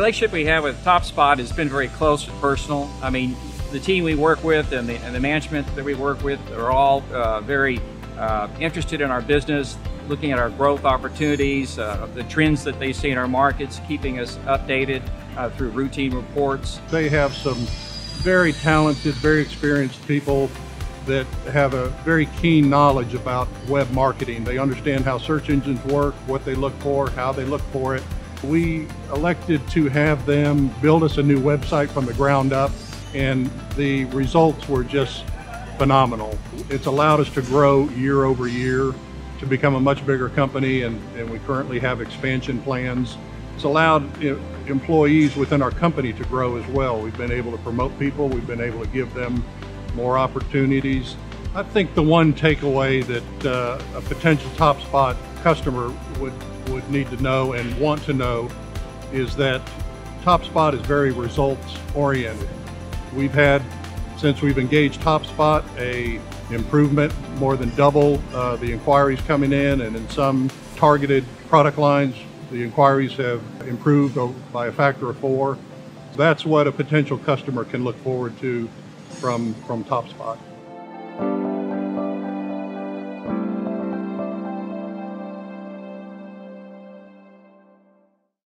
relationship we have with TopSpot has been very close and personal. I mean, the team we work with and the management that we work with are all very interested in our business, looking at our growth opportunities, the trends that they see in our markets, keeping us updated through routine reports. They have some very talented, very experienced people that have a very keen knowledge about web marketing. They understand how search engines work, what they look for, how they look for it. We elected to have them build us a new website from the ground up, and the results were just phenomenal. It's allowed us to grow year over year to become a much bigger company, and we currently have expansion plans. It's allowed employees within our company to grow as well. We've been able to promote people, we've been able to give them more opportunities. I think the one takeaway that a potential TopSpot customer would need to know and want to know is that TopSpot is very results oriented. We've had, since we've engaged TopSpot, a improvement, more than double the inquiries coming in, and in some targeted product lines, the inquiries have improved by a factor of 4. That's what a potential customer can look forward to from TopSpot.